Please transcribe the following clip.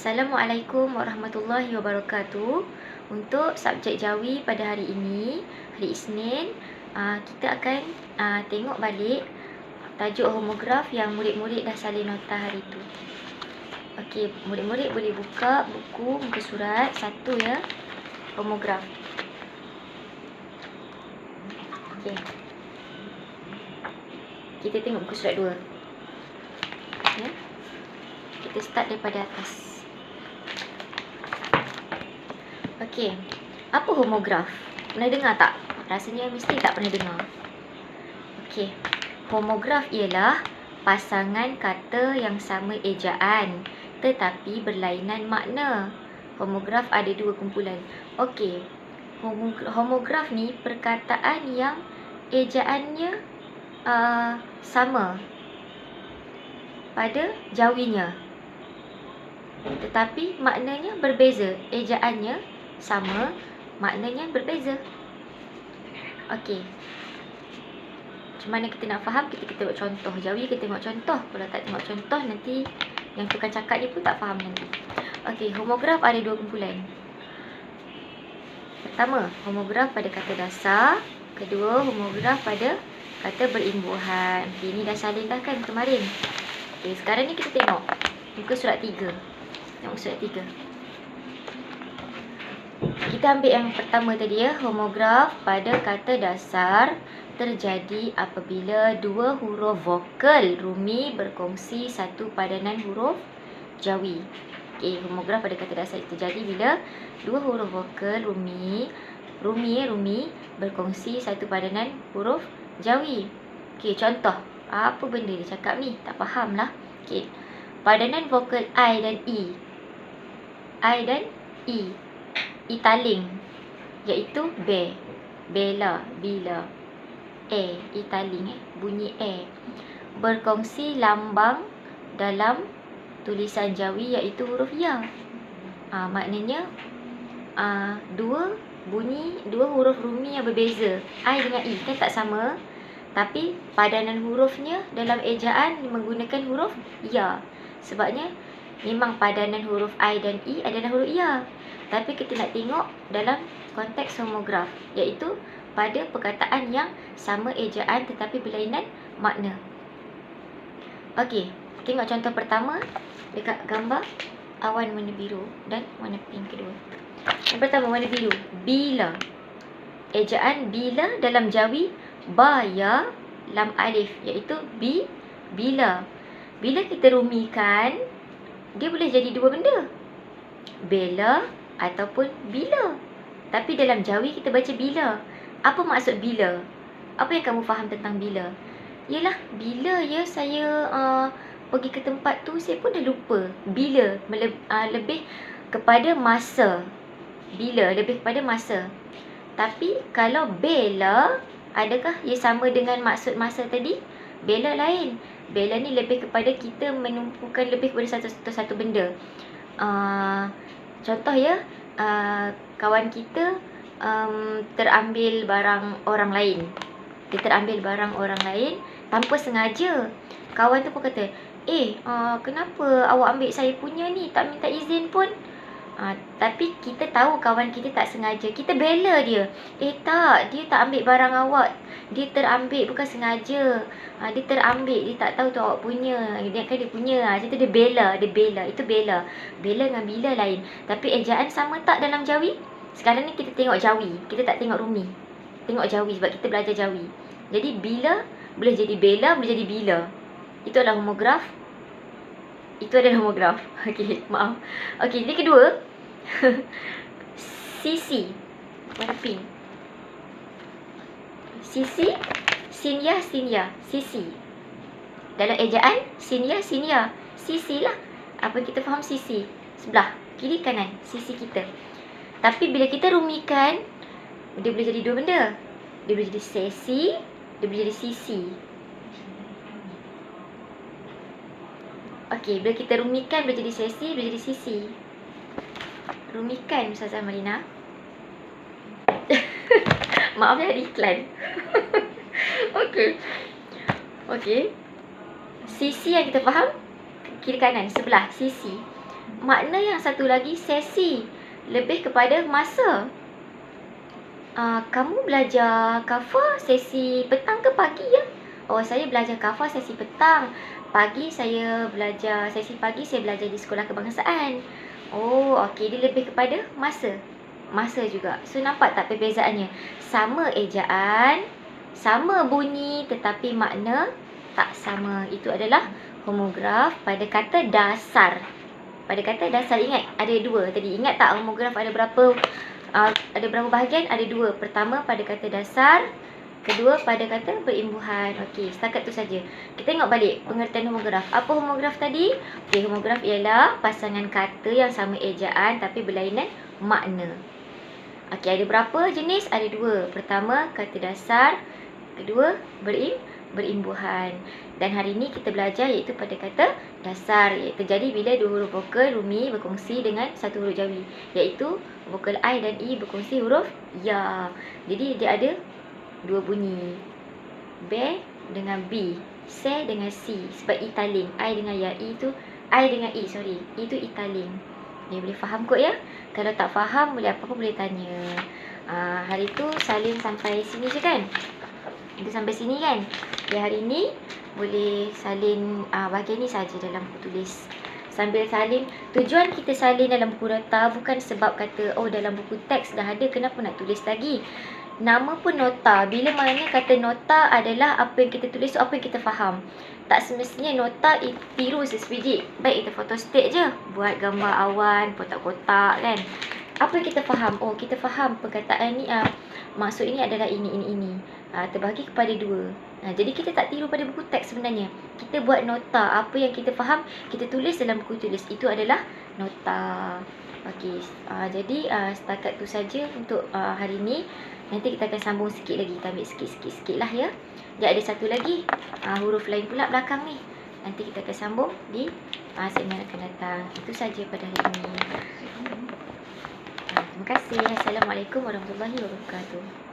Assalamualaikum warahmatullahi wabarakatuh. Untuk subjek Jawi pada hari ini, hari Isnin, kita akan tengok balik tajuk homograf yang murid-murid dah salin nota hari itu. Okey, murid-murid boleh buka buku muka surat 1 ya. Homograf. Okey. Kita tengok muka surat 2. Ya. Kita start daripada atas. Okey, apa homograf? Pernah dengar tak? Rasanya mesti tak pernah dengar. Okey, homograf ialah pasangan kata yang sama ejaan tetapi berlainan makna. Homograf ada 2 kumpulan. Okey, homograf ni perkataan yang ejaannya sama pada jawinya, tetapi maknanya berbeza. Ejaannya sama, maknanya berbeza. Okey, macam mana kita nak faham? Kita tengok contoh. Jawi kita tengok contoh. Kalau tak tengok contoh, nanti yang tukang cakap ni pun tak faham nanti. Okey, homograf ada 2 kumpulan. Pertama, homograf pada kata dasar. Kedua, homograf pada kata berimbuhan. Okay, ini dah salin dah kan kemarin. Okay, sekarang ni kita tengok muka surat 3. Tengok surat 3. Kita ambil yang pertama tadi ya. Homograf pada kata dasar terjadi apabila 2 huruf vokal rumi berkongsi satu padanan huruf jawi. Okay, homograf pada kata dasar terjadi bila 2 huruf vokal rumi berkongsi satu padanan huruf jawi. Okay, contoh. Apa benda dia cakap ni? Tak faham lah. Okay. Padanan vokal I dan E. I dan E. I taling. Iaitu be. Bela. Bila. E. I taling. Bunyi E. Berkongsi lambang dalam tulisan jawi iaitu huruf ya. Maknanya dua huruf rumi yang berbeza. I dengan E kan tak sama. Tapi padanan hurufnya dalam ejaan menggunakan huruf ya. Sebabnya memang padanan huruf I dan E adalah huruf ya. Tapi kita nak tengok dalam konteks homograf, iaitu pada perkataan yang sama ejaan tetapi berlainan makna. Okey, tengok contoh pertama dekat gambar awan warna biru dan warna pink kedua. Yang pertama warna biru, bila. Ejaan bila dalam jawi ba ya lam alif iaitu bila. Bila kita rumikan, dia boleh jadi 2 benda. Bela ataupun bila. Tapi dalam jawi kita baca bila. Apa maksud bila? Apa yang kamu faham tentang bila? Yalah, bila ya saya pergi ke tempat tu, saya pun dah lupa. Bila lebih kepada masa. Bila lebih kepada masa. Tapi kalau bela, adakah ia sama dengan maksud masa tadi? Bela lain. Bela ni lebih kepada kita menumpukan lebih kepada satu benda. Contoh ya, kawan kita terambil barang orang lain. Dia terambil barang orang lain tanpa sengaja. Kawan tu pun kata, kenapa awak ambil saya punya ni? Tak minta izin pun. Tapi kita tahu kawan kita tak sengaja. Kita bela dia. Tak, dia tak ambil barang awak. Dia terambil bukan sengaja. Dia terambil, dia tak tahu tu awak punya. Dia kan dia punya. Macam tu dia bela. Itu bela. Bela dengan bila lain. Tapi ejaan sama tak dalam jawi? Sekarang ni kita tengok jawi. Kita tak tengok rumi. Tengok jawi sebab kita belajar jawi. Jadi bila boleh jadi bela, boleh jadi bila. Itu adalah homograf. Okey, maaf. Okey, jadi kedua. Sisi. Warna pink. Sisi. Sinya. Sisi. Dalam ejaan, sinya. Sisi lah. Apa kita faham sisi? Sebelah. Kiri kanan. Sisi kita. Tapi bila kita rumikan, dia boleh jadi 2 benda. Dia boleh jadi sesi. Dia boleh jadi sisi. Okey, bila kita rumikan boleh jadi sesi, boleh jadi sisi. Rumikan Ustazah Marina. Maaf ya, ada iklan. Okey. Sisi yang kita faham, kiri kanan, sebelah, sisi. Makna yang satu lagi sesi, lebih kepada masa. Kamu belajar cover sesi petang ke pagi ya? Oh, saya belajar cover sesi petang. Pagi saya belajar, sesi pagi saya belajar di sekolah kebangsaan. Oh, okey, dia lebih kepada masa. Masa juga. So, nampak tak perbezaannya? Sama ejaan, sama bunyi tetapi makna tak sama. Itu adalah homograf pada kata dasar. Pada kata dasar, ingat ada dua tadi. Ingat tak homograf ada berapa bahagian? Ada dua. Pertama pada kata dasar, kedua pada kata berimbuhan. Okey, setakat tu saja. Kita tengok balik pengertian homograf. Apa homograf tadi? Okey, homograf ialah pasangan kata yang sama ejaan tapi berlainan makna. Okey, ada berapa jenis? Ada dua. Pertama kata dasar, kedua berimbuhan. Dan hari ini kita belajar iaitu pada kata dasar, iaitu terjadi bila dua huruf vokal rumi berkongsi dengan satu huruf jawi, iaitu vokal I dan E berkongsi huruf ya. Jadi dia ada dua bunyi, B dengan B, C dengan C, sebab I taling. I dengan ya, I dengan E, E tu I taling. Dia boleh faham kot ya. Kalau tak faham boleh apa-apa boleh tanya. Hari tu salin sampai sini je kan? Itu sampai sini kan? Ya, hari ni boleh salin bahagian ni saja dalam buku tulis. Sambil salin, tujuan kita salin dalam buku nota bukan sebab kata oh dalam buku teks dah ada, kenapa nak tulis lagi. Nama pun nota. Bila mana kata nota adalah apa yang kita tulis, apa yang kita faham. Tak semestinya nota tiru sesebiji. Baik kita photostat je, buat gambar awan, kotak-kotak kan. Apa yang kita faham? Oh, kita faham perkataan ni, maksud ini adalah ini. Terbahagi kepada dua. Jadi kita tak tiru pada buku teks sebenarnya. Kita buat nota. Apa yang kita faham, kita tulis dalam buku tulis. Itu adalah nota. Okey, jadi setakat tu saja untuk hari ni. Nanti kita akan sambung sikit lagi. Kita ambil sikit-sikit lah ya. Dia ada satu lagi huruf lain pula belakang ni. Nanti kita akan sambung di segmen akan datang. Itu saja pada hari ini. Terima kasih. Assalamualaikum warahmatullahi wabarakatuh.